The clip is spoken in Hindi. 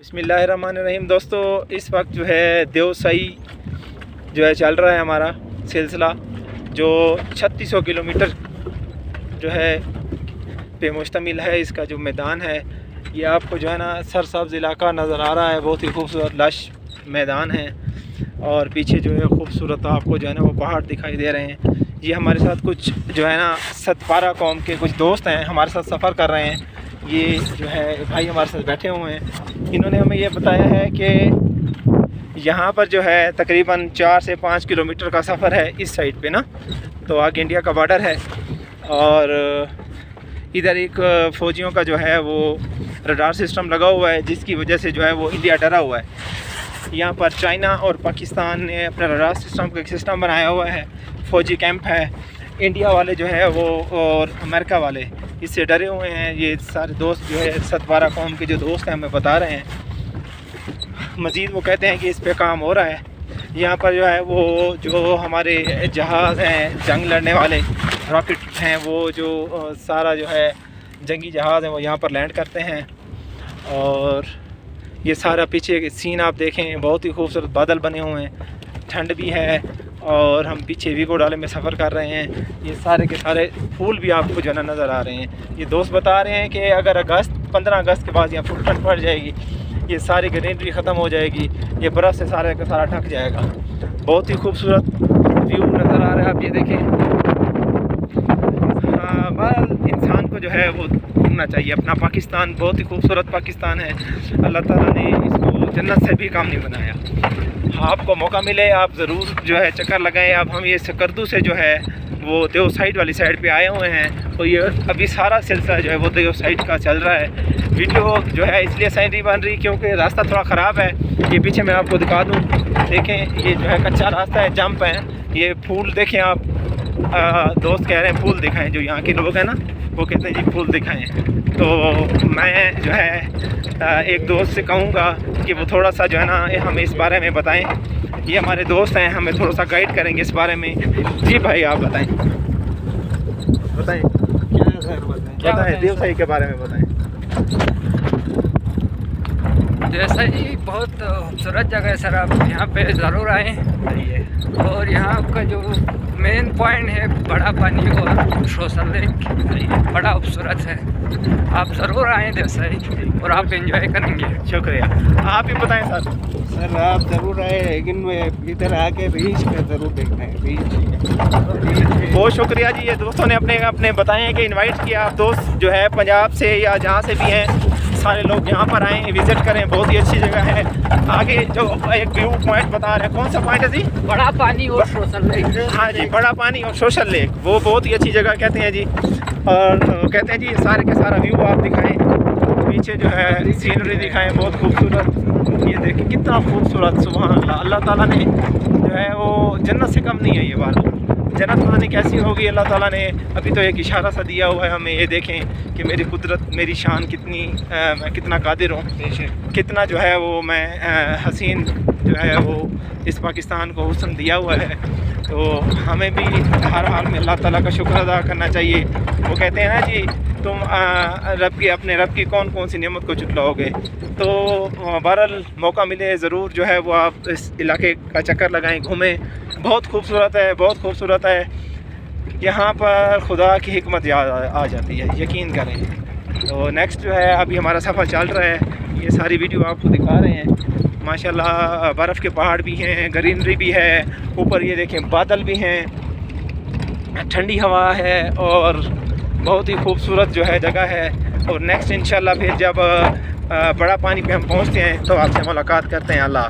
बिस्मिल्लाहिर्रहमानिर्रहीम। दोस्तों, इस वक्त जो है देवसाई जो है चल रहा है हमारा सिलसिला, जो 3600 किलोमीटर जो है पे मुश्तमिल है। इसका जो मैदान है ये आपको जो है ना सरसब्ज़ इलाका नज़र आ रहा है। बहुत ही खूबसूरत लश मैदान है और पीछे जो है खूबसूरत आपको जो है ना वो पहाड़ दिखाई दे रहे हैं। ये हमारे साथ कुछ जो है ना सतपारा कौम के कुछ दोस्त हैं, हमारे साथ सफ़र कर रहे हैं। ये जो है भाई हमारे साथ बैठे हुए हैं। इन्होंने हमें ये बताया है कि यहाँ पर जो है तकरीबन 4 से 5 किलोमीटर का सफ़र है इस साइड पे ना, तो आगे इंडिया का बॉर्डर है और इधर एक फ़ौजियों का जो है वो रडार सिस्टम लगा हुआ है, जिसकी वजह से जो है वो इंडिया डरा हुआ है। यहाँ पर चाइना और पाकिस्तान ने अपना रडार सिस्टम का एक सिस्टम बनाया हुआ है, फ़ौजी कैंप है। इंडिया वाले जो है वो और अमेरिका वाले इससे डरे हुए हैं। ये सारे दोस्त जो है सतपारा कौम के जो दोस्त हैं हमें बता रहे हैं। मज़ीद वो कहते हैं कि इस पे काम हो रहा है। यहाँ पर जो है वो जो हमारे जहाज़ हैं जंग लड़ने वाले, रॉकेट हैं, वो जो सारा जो है जंगी जहाज़ हैं वो यहाँ पर लैंड करते हैं। और ये सारा पीछे सीन आप देखें, बहुत ही खूबसूरत बादल बने हुए हैं, ठंड भी है और हम पीछे वीगो डाले में सफ़र कर रहे हैं। ये सारे के सारे फूल भी आपको जो है नज़र आ रहे हैं। ये दोस्त बता रहे हैं कि अगर 15 अगस्त के बाद यहाँ फुल ठंड पड़ जाएगी, ये सारी ग्रीनरी ख़त्म हो जाएगी, ये बर्फ़ से सारा का सारा ढक जाएगा। बहुत ही खूबसूरत व्यू नज़र आ रहा है, आप ये देखें। बहरहाल इंसान को जो है वो घूमना चाहिए अपना पाकिस्तान। बहुत ही खूबसूरत पाकिस्तान है। अल्लाह ताला ने इसको जन्नत से भी काम नहीं बनाया। आपको मौका मिले आप ज़रूर जो है चक्कर लगाएं। अब हम ये सकरदू से जो है वो देव साइड वाली साइड पे आए हुए हैं, तो ये अभी सारा सिलसिला जो है वो देव साइड का चल रहा है। वीडियो जो है इसलिए सही नहीं बन रही क्योंकि रास्ता थोड़ा ख़राब है। ये पीछे मैं आपको दिखा दूँ, देखें ये जो है कच्चा रास्ता है, जंप है। ये फूल देखें आप, दोस्त कह रहे हैं फूल दिखाएं, जो यहाँ के लोग हैं ना वो कहते हैं जी फूल दिखाएं। तो मैं जो है एक दोस्त से कहूँगा कि वो थोड़ा सा जो है ना हमें इस बारे में बताएं। ये हमारे दोस्त हैं, हमें थोड़ा सा गाइड करेंगे इस बारे में। जी भाई आप बताएं क्या बताएं देवसाई के बारे में बताएं। देवसाई बहुत खूबसूरत जगह है सर, आप यहाँ पे ज़रूर आएँ। और यहाँ का जो मेन पॉइंट है बड़ा पानी और सोशल लेक, बड़ा खूबसूरत है। आप ज़रूर आएँ देवसाई और आप एंजॉय करेंगे। शुक्रिया। आप ही बताएं सर। सर आप ज़रूर आए, लेकिन इधर आके बीच में ज़रूर देखना है। बीच बहुत शुक्रिया जी। ये दोस्तों ने अपने बताए हैं कि इनवाइट किया। आप दोस्त जो है पंजाब से या जहाँ से भी हैं सारे लोग यहाँ पर आएँ, विज़िट करें। बहुत ही अच्छी जगह है। आगे जो एक व्यू पॉइंट बता रहे हैं, कौन सा पॉइंट है जी? बड़ा पानी और सोशल लेक। हाँ जी, बड़ा पानी और सोशल लेक, वो बहुत ही अच्छी जगह कहते हैं जी। और कहते हैं जी सारे के सारा व्यू आप दिखाएं, पीछे जो है सीनरी दिखाएं, बहुत खूबसूरत। ये देखिए कितना खूबसूरत, सुभान अल्लाह। अल्लाह ताला ने जो है वो जन्नत से कम नहीं है ये वाला। जन्नत पता नहीं कैसी होगी, अल्लाह ताला ने अभी तो एक इशारा सा दिया हुआ है हमें। ये देखें कि मेरी कुदरत, मेरी शान कितनी, मैं कितना कादिर हूँ, कितना जो है वो मैं हसीन जो है वो इस पाकिस्तान को हुस्न दिया हुआ है। तो हमें भी हर हाल में अल्लाह ताला का शुक्र अदा करना चाहिए। वो कहते हैं ना जी, तुम अपने रब की कौन कौन सी नेमत को चुटलाओगे। तो बहरहाल मौका मिले ज़रूर जो है वो आप इस इलाके का चक्कर लगाएं, घूमें। बहुत खूबसूरत है, बहुत खूबसूरत है। यहाँ पर खुदा की हिकमत याद आ जाती है, यकीन करें। तो नेक्स्ट जो है अभी हमारा सफ़र चल रहा है, ये सारी वीडियो आपको दिखा रहे हैं। माशाल्लाह बर्फ़ के पहाड़ भी हैं, ग्रीनरी भी है, ऊपर ये देखें बादल भी हैं, ठंडी हवा है और बहुत ही खूबसूरत जो है जगह है। और नेक्स्ट इंशाल्लाह फिर जब बड़ा पानी पे हम पहुँचते हैं तो आपसे मुलाकात करते हैं। अल्लाह।